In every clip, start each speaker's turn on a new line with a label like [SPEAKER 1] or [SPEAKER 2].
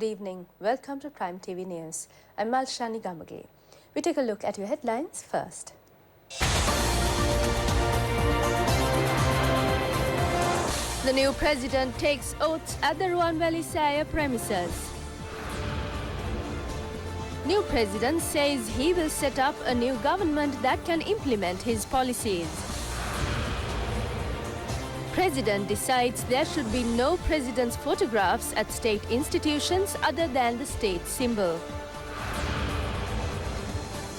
[SPEAKER 1] Good evening. Welcome to Prime TV News. I'm Malshani Gamage. We take a look at your headlines first. The new president takes oaths at the Ruan Valley Saya premises. New president says he will set up a new government that can implement his policies. President decides there should be no president's photographs at state institutions other than the state symbol.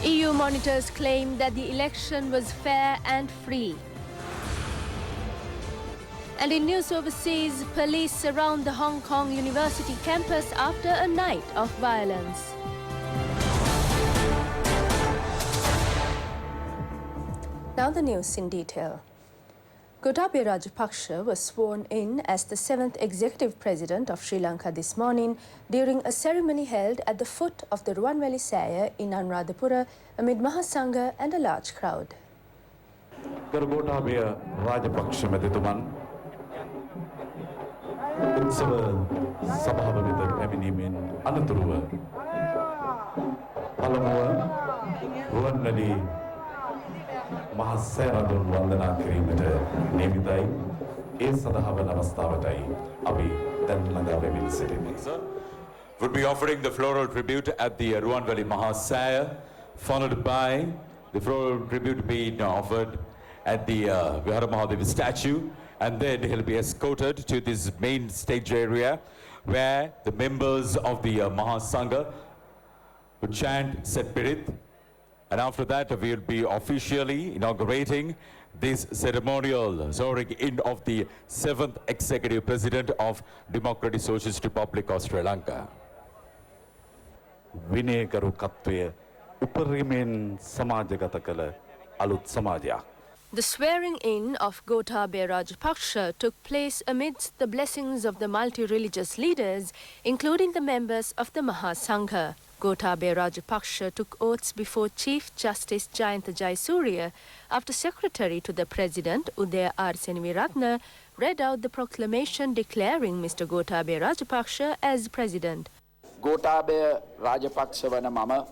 [SPEAKER 1] EU monitors claim that the election was fair and free. And in news overseas, police surround the Hong Kong University campus after a night of violence. Now the news in detail. Gotabaya Rajapaksa was sworn in as the 7th Executive President of Sri Lanka this morning during a ceremony held at the foot of the Ruan Valley Saya in Anuradhapura amid Mahasangha and a large crowd.
[SPEAKER 2] Gotabaya Rajapaksa මෙතුමන් උත්සව සභාව වෙත පැමිණීමෙන් අනතුරුව පළමුව රුවන්වැලි මහා සෑරදුන් වන්දනා කිරීමට නියමිතයි. ඒ සඳහා වන අවස්ථාවටයි අපි දැන් ළඟා වෙමින් සිටින්නේ.
[SPEAKER 3] Would be offering the floral tribute at the Ruan Valley Mahasaya, followed by the floral tribute being offered at the Vihara Mahadevi statue, and then he'll be escorted to this main stage area where the members of the Mahasangha would chant Set Pirit. And after that, we will be officially inaugurating this ceremonial swearing in of the 7th Executive President of Democratic Socialist Republic of Sri Lanka.
[SPEAKER 2] විනයගරුකත්වය උපරිමයෙන් සමාජගත කළ අලුත් සමාජයක්.
[SPEAKER 1] The swearing in of Gotabaya Rajapaksa took place amidst the blessings of the multi-religious leaders, including the members of the Mahasangha. Gotabaya Rajapaksa took oaths before Chief Justice Jayantha Jayasuriya after Secretary to the President, Udaya R. Senviratne, read out the proclamation declaring Mr. Gotabaya Rajapaksa as President.
[SPEAKER 4] Gotabaya Rajapaksa vana mama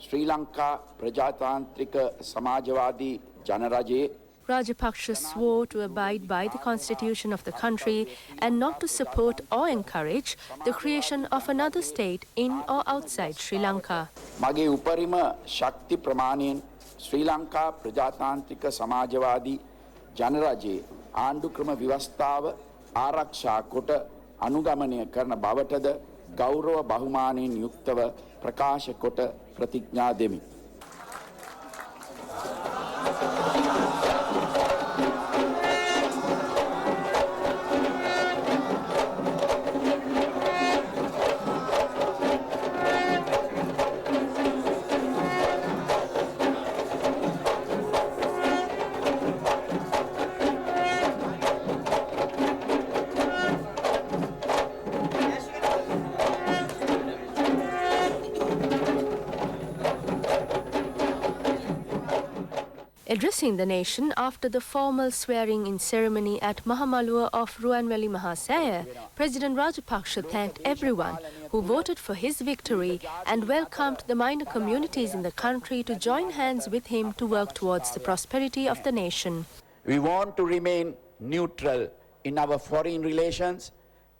[SPEAKER 4] Sri Lanka Prajatantrika Samajwadi Janaraje.
[SPEAKER 1] Rajapaksa swore to abide by the constitution of the country and not to support or encourage the creation of another state in or outside Sri Lanka.
[SPEAKER 4] Mage uparima shakti pramanen Sri Lanka Prajatantrika Samajwadi Janaraje ආණ්ඩුක්‍රම ව්‍යවස්ථාව ආරක්ෂා කොට අනුගමනය කරන බවටද ගෞරව බහුමානයෙන් යුක්තව ප්‍රකාශ කොට ප්‍රතිඥා දෙමි.
[SPEAKER 1] Addressing the nation after the formal swearing-in ceremony at Mahamalua of Ruan Valley Mahasaya, President Rajapaksa thanked everyone who voted for his victory and welcomed the minor communities in the country to join hands with him to work towards the prosperity of the nation.
[SPEAKER 4] We want to remain neutral in our foreign relations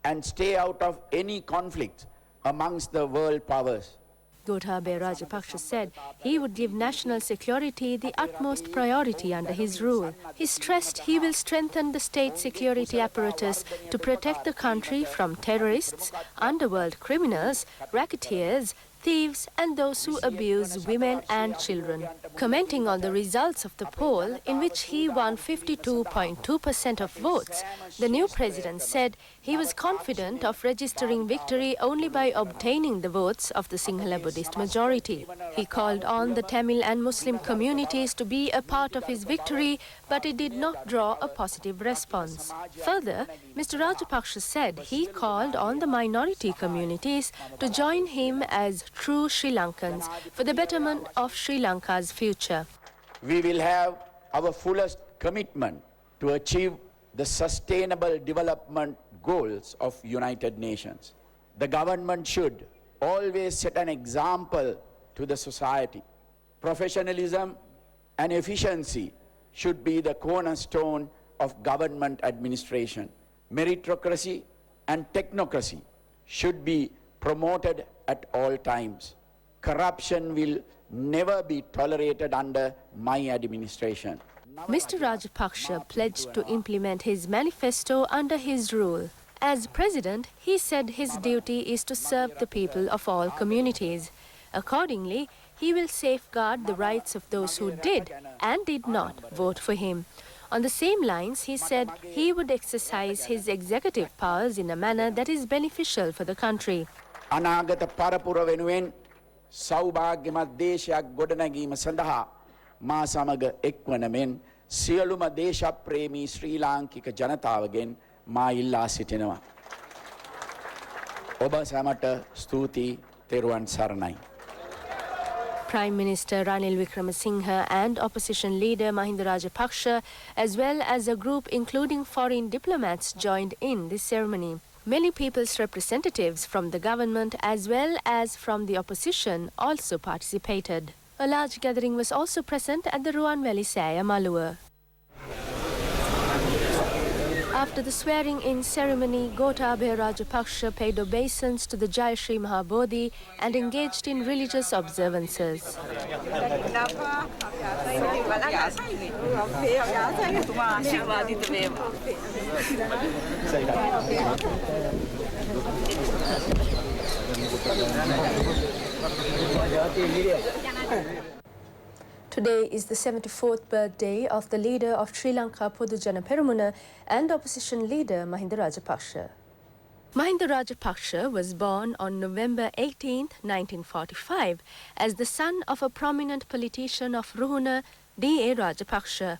[SPEAKER 4] and stay out of any conflict amongst the world powers.
[SPEAKER 1] Gotabaya Rajapaksa said he would give national security the utmost priority under his rule. He stressed he will strengthen the state security apparatus to protect the country from terrorists, underworld criminals, racketeers, thieves and those who abuse women and children. Commenting on the results of the poll, in which he won 52.2% of votes, the new president said he was confident of registering victory only by obtaining the votes of the Sinhala Buddhist majority. He called on the Tamil and Muslim communities to be a part of his victory, but it did not draw a positive response. Further, Mr. Rajapaksa said he called on the minority communities to join him as true Sri Lankans for the betterment of Sri Lanka's future.
[SPEAKER 4] We will have our fullest commitment to achieve the sustainable development goals of United Nations. The government should always set an example to the society. Professionalism and efficiency should be the cornerstone of government administration. Meritocracy and technocracy should be promoted at all times. Corruption will never be tolerated under my administration.
[SPEAKER 1] Mr. Rajapaksa pledged to implement his manifesto under his rule. As president, he said his duty is to serve the people of all communities. Accordingly, he will safeguard the rights of those who did and did not vote for him. On the same lines, he said he would exercise his executive powers in a manner that is beneficial for the country.
[SPEAKER 4] අනාගත පරපුර වෙනුවෙන් සෞභාග්‍යමත් දේශයක් ගොඩනැගීම සඳහා මා සමග එක්වන මෙන් සියලුම දේශප්‍රේමී ශ්‍රී ලාංකික ජනතාවගෙන් මා ඉල්ලා සිටිනවා. ඔබ සැමට ස්තුතියි. තෙරුවන් සරණයි.
[SPEAKER 1] Prime Minister Ranil Wickremesinghe and opposition leader Mahinda Rajapaksa, as well as a group including foreign diplomats, joined in this ceremony. Many people's representatives from the government as well as from the opposition also participated. A large gathering was also present at the Ruanveli Saya Malua. After the swearing-in ceremony, Gotabaya Rajapaksa paid obeisance to the Jai Shri Mahabodhi and engaged in religious observances. Today is the 74th birthday of the leader of Sri Lanka Podujana Peramuna and opposition leader Mahinda Rajapaksa. Mahinda Rajapaksa was born on November 18, 1945, as the son of a prominent politician of Ruhuna, D.A. Rajapaksa.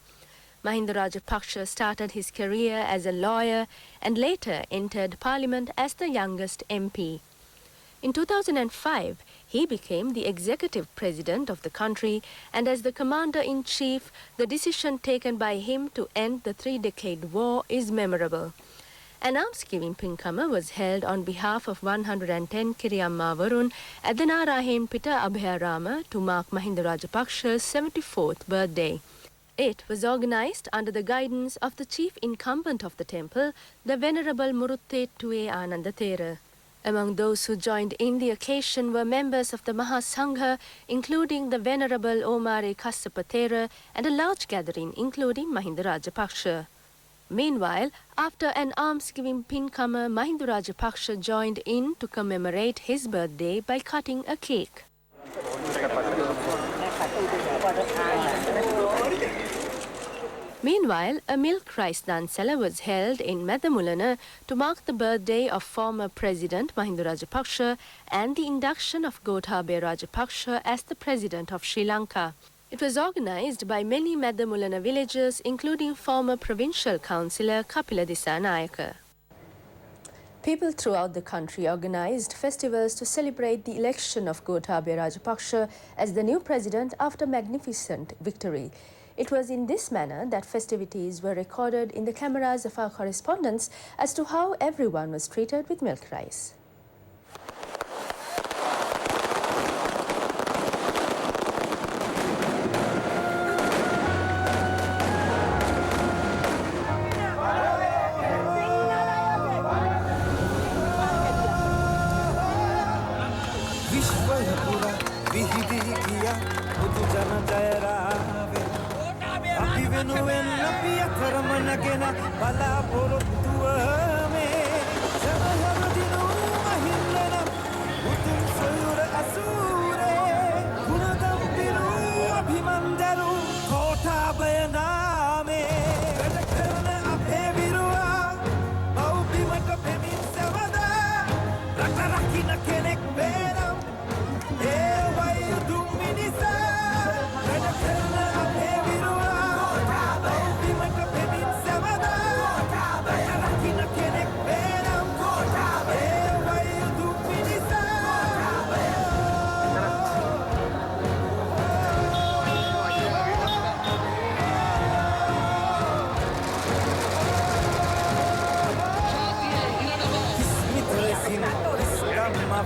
[SPEAKER 1] Mahinda Rajapaksa started his career as a lawyer and later entered parliament as the youngest MP. In 2005, he became the executive president of the country, and as the commander-in-chief, the decision taken by him to end the three-decade war is memorable. An almsgiving pinkama was held on behalf of 110 Kiriyamma Varun at the Narahen Pita Abhayarama to mark Mahinda Rajapaksa's 74th birthday. It was organized under the guidance of the chief incumbent of the temple, the Venerable Murutte Tue Ananda Thera. Among those who joined in the occasion were members of the Mahasangha, including the Venerable Omare Kassapa Thera, and a large gathering including Mahinda Rajapaksa. Meanwhile, after an almsgiving pinkama, Mahinda Rajapaksa joined in to commemorate his birthday by cutting a cake. Meanwhile, a milk rice dansala was held in Madamulana to mark the birthday of former President Mahinda Rajapaksa and the induction of Gotabaya Rajapaksa as the President of Sri Lanka. It was organized by many Madamulana villagers, including former Provincial Councillor Kapila Disanayaka. People throughout the country organized festivals to celebrate the election of Gotabaya Rajapaksa as the new president after magnificent victory. It was in this manner that festivities were recorded in the cameras of our correspondents as to how everyone was treated with milk rice.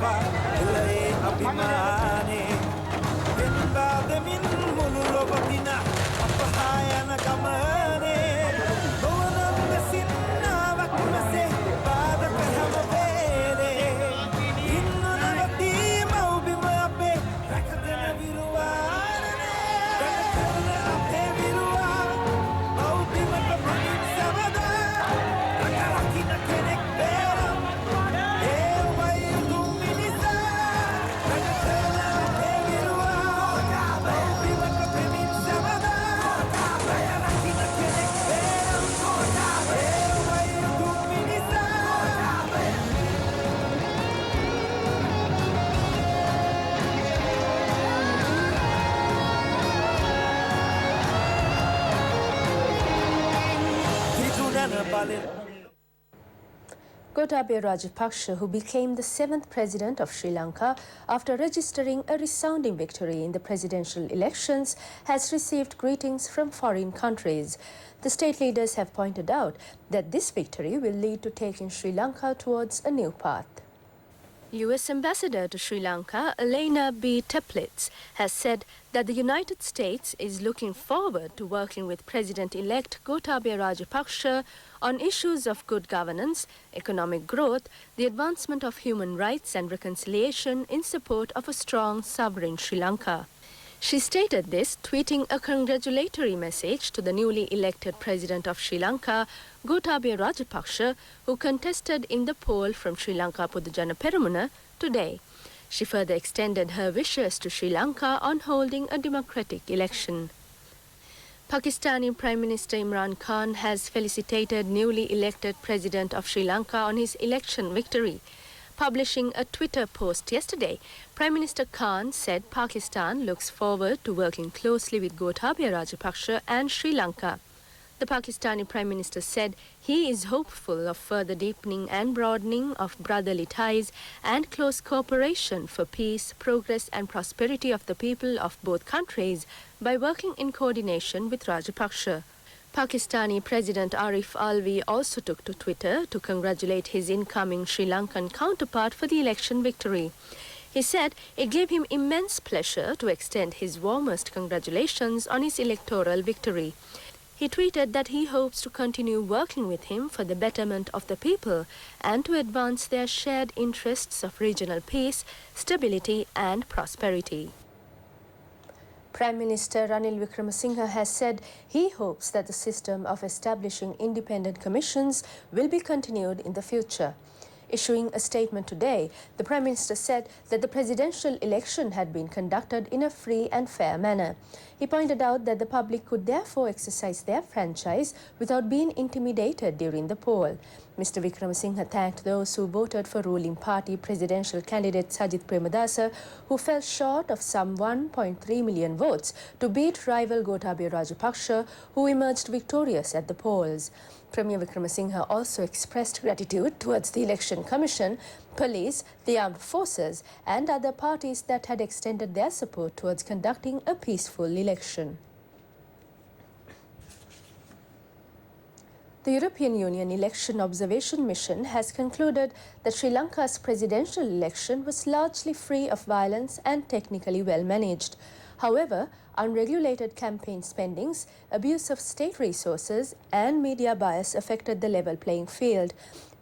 [SPEAKER 5] ආවා එළේ අභිමානේ වෙන්දා දෙමින් මුළු ලොව දින අපහා යන ගමනේ බොවනම් මෙසින්නාවක් මෙසේ පාදක හැම වේලේ ඉන්න නවතී මව්බිම අපේ රැකගෙන විරුවානේ රැකගෙන අපේ විරුවා මව්බිමට පිටින් සමදා රැකරකින්න කෙනෙක් බේරම් ඒ වයි දුම් මිනිසා රැකගෙන අපේ විරුවා මව්බිමට පිටින් සමදා රැකරකින්න කෙනෙක් බේරම් ඒ වයි දුම් මිනිසා කිතුනන බලෙන්
[SPEAKER 1] Gotabaya Rajapaksa, who became the 7th president of Sri Lanka after registering a resounding victory in the presidential elections, has received greetings from foreign countries. The state leaders have pointed out that this victory will lead to taking Sri Lanka towards a new path. US Ambassador to Sri Lanka, Elena B. Teplitz, has said that the United States is looking forward to working with President-elect Gotabaya Rajapaksa on issues of good governance, economic growth, the advancement of human rights and reconciliation in support of a strong, sovereign Sri Lanka. She stated this, tweeting a congratulatory message to the newly elected President of Sri Lanka, Gotabaya Rajapaksa, who contested in the poll from Sri Lanka Podujana Peramuna today. She further extended her wishes to Sri Lanka on holding a democratic election. Pakistani Prime Minister Imran Khan has felicitated newly elected President of Sri Lanka on his election victory. Publishing a Twitter post yesterday, Prime Minister Khan said Pakistan looks forward to working closely with Gotabaya Rajapaksa and Sri Lanka. The Pakistani Prime Minister said he is hopeful of further deepening and broadening of brotherly ties and close cooperation for peace, progress and prosperity of the people of both countries by working in coordination with Rajapaksa. Pakistani President Arif Alvi also took to Twitter to congratulate his incoming Sri Lankan counterpart for the election victory. He said it gave him immense pleasure to extend his warmest congratulations on his electoral victory. He tweeted that he hopes to continue working with him for the betterment of the people and to advance their shared interests of regional peace, stability and prosperity. Prime Minister Ranil Wickremesinghe has said he hopes that the system of establishing independent commissions will be continued in the future. Issuing a statement today, the Prime Minister said that the presidential election had been conducted in a free and fair manner. He pointed out that the public could therefore exercise their franchise without being intimidated during the poll. Mr. Wickremesinghe thanked those who voted for ruling party presidential candidate Sajith Premadasa, who fell short of some 1.3 million votes to beat rival Gotabaya Rajapaksa, who emerged victorious at the polls. Premier Wickremesinghe also expressed gratitude towards the Election Commission, police, the armed forces and other parties that had extended their support towards conducting a peaceful election. The European Union Election Observation Mission has concluded that Sri Lanka's presidential election was largely free of violence and technically well managed. However, unregulated campaign spendings, abuse of state resources and media bias affected the level playing field.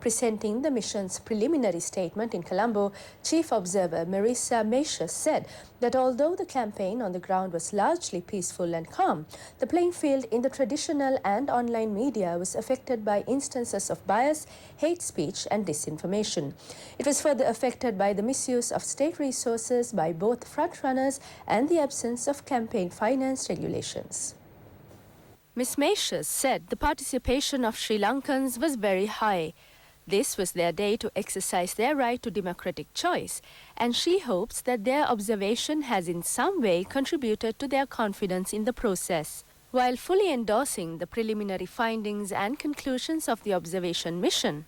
[SPEAKER 1] Presenting the mission's preliminary statement in Colombo, Chief Observer Marisa Meisha said that although the campaign on the ground was largely peaceful and calm, the playing field in the traditional and online media was affected by instances of bias, hate speech and disinformation. It was further affected by the misuse of state resources by both frontrunners and the absence of campaign finance regulations. Ms. Meisha said the participation of Sri Lankans was very high. This was their day to exercise their right to democratic choice, and she hopes that their observation has in some way contributed to their confidence in the process. While fully endorsing the preliminary findings and conclusions of the observation mission,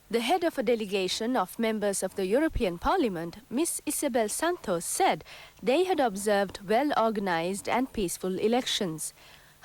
[SPEAKER 1] the head of a delegation of members of the European Parliament, Ms. Isabel Santos, said they had observed well-organized and peaceful elections.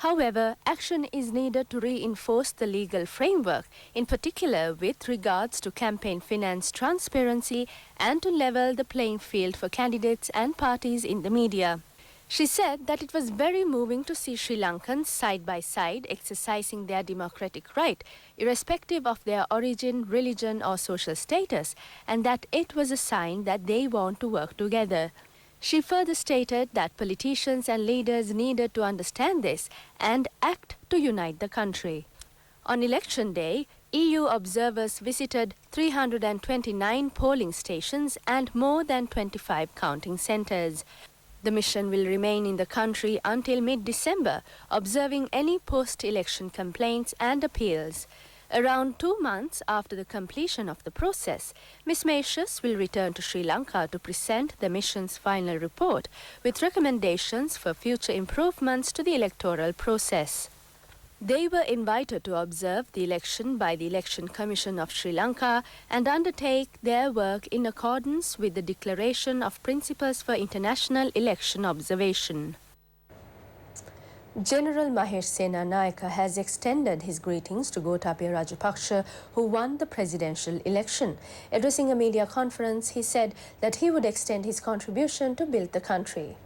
[SPEAKER 1] However, action is needed to reinforce the legal framework, in particular with regards to campaign finance transparency and to level the playing field for candidates and parties in the media. She said that it was very moving to see Sri Lankans side by side exercising their democratic right, irrespective of their origin, religion or social status, and that it was a sign that they want to work together. She further stated that politicians and leaders needed to understand this and act to unite the country. On election day, EU observers visited 329 polling stations and more than 25 counting centres. The mission will remain in the country until mid-December, observing any post-election complaints and appeals. Around 2 months after the completion of the process, Ms. Mauritius will return to Sri Lanka to present the mission's final report with recommendations for future improvements to the electoral process. They were invited to observe the election by the Election Commission of Sri Lanka and undertake their work in accordance with the Declaration of Principles for International Election Observation. General Mahesh Senanayake has extended his greetings to Gotabaya Rajapaksa, who won the presidential election. Addressing a media conference, he said that he would extend his contribution to build the country.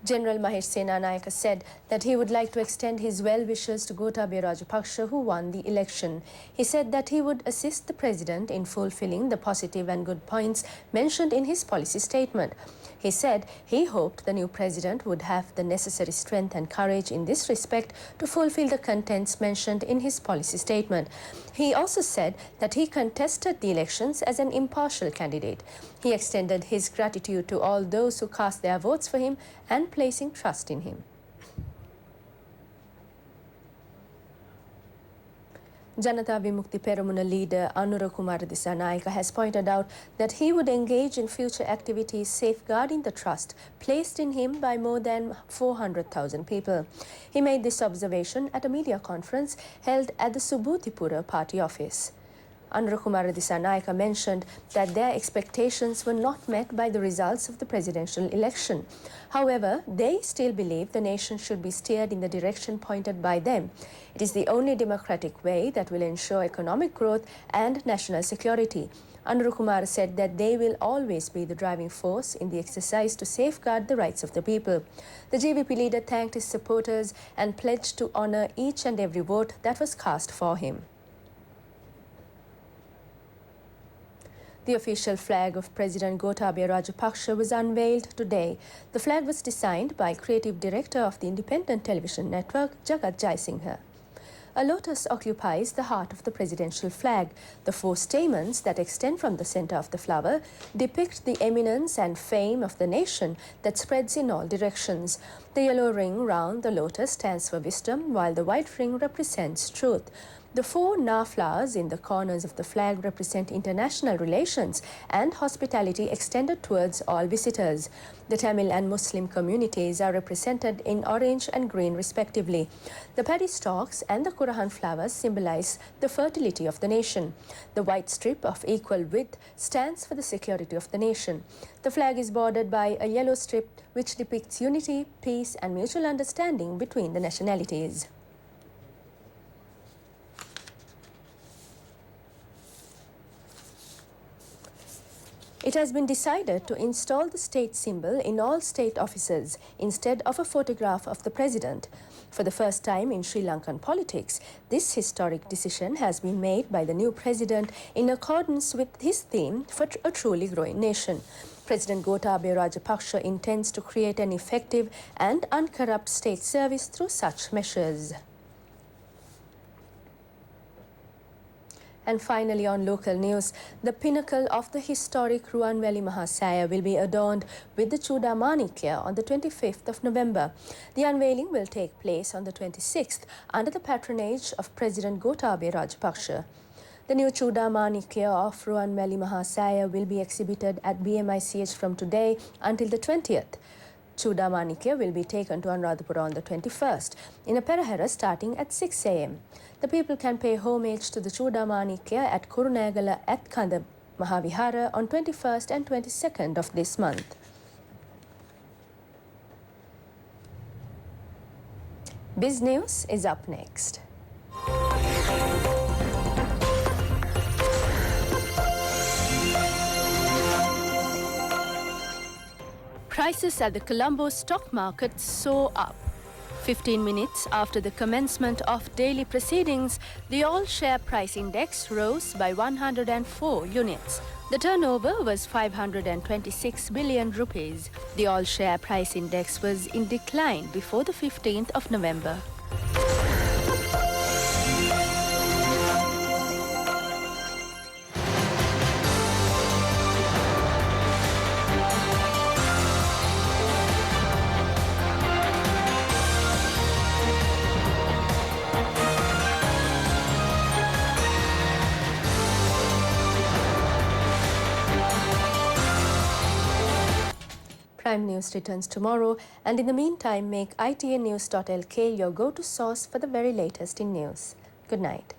[SPEAKER 1] General Mahesh Senanayake said that he would like to extend his well wishes to Gotabaya Rajapaksa, who won the election. He said that he would assist the president in fulfilling the positive and good points mentioned in his policy statement. He said he hoped the new president would have the necessary strength and courage in this respect to fulfill the contents mentioned in his policy statement. He also said that he contested the elections as an impartial candidate. He extended his gratitude to all those who cast their votes for him and placing trust in him. Janata Vimukti Peramuna leader Anura Kumara Dissanayake has pointed out that he would engage in future activities safeguarding the trust placed in him by more than 400,000 people. He made this observation at a media conference held at the Subutipura party office. Anura Kumara Dissanayake mentioned that their expectations were not met by the results of the presidential election. However, they still believe the nation should be steered in the direction pointed by them. It is the only democratic way that will ensure economic growth and national security. Anura Kumara said that they will always be the driving force in the exercise to safeguard the rights of the people. The GVP leader thanked his supporters and pledged to honour each and every vote that was cast for him. The official flag of President Gotabaya Rajapaksa was unveiled today. The flag was designed by creative director of the independent television network, Jagat Jaisinghe. A lotus occupies the heart of the presidential flag. The 4 stamens that extend from the center of the flower depict the eminence and fame of the nation that spreads in all directions. The yellow ring round the lotus stands for wisdom, while the white ring represents truth. The 4 Na flowers in the corners of the flag represent international relations and hospitality extended towards all visitors. The Tamil and Muslim communities are represented in orange and green respectively. The paddy stalks and the Kurahan flowers symbolize the fertility of the nation. The white strip of equal width stands for the security of the nation. The flag is bordered by a yellow strip which depicts unity, peace and mutual understanding between the nationalities. It has been decided to install the state symbol in all state offices instead of a photograph of the president. For the first time in Sri Lankan politics, this historic decision has been made by the new president in accordance with his theme for a truly growing nation. President Gotabaya Rajapaksa intends to create an effective and uncorrupt state service through such measures. And finally, on local news, the pinnacle of the historic Ruanveli Mahasaya will be adorned with the Chudamanikya on the 25th of November. The unveiling will take place on the 26th under the patronage of President Gotabaya Rajapaksa. The new Chudamanikya of Ruanveli Mahasaya will be exhibited at BMICH from today until the 20th. Chudamanikya will be taken to Anuradhapura on the 21st in a perahera starting at 6 a.m. The people can pay homage to the Chudamanikya at Kurunegala at Kanda Mahavihara on 21st and 22nd of this month. Biz News is up next. Prices at the Colombo stock market soar up. 15 minutes after the commencement of daily proceedings, the all-share price index rose by 104 units. The turnover was 526 billion rupees. The all-share price index was in decline before the 15th of November. Prime News returns tomorrow, and in the meantime, make itnnews.lk your go-to source for the very latest in news. Good night.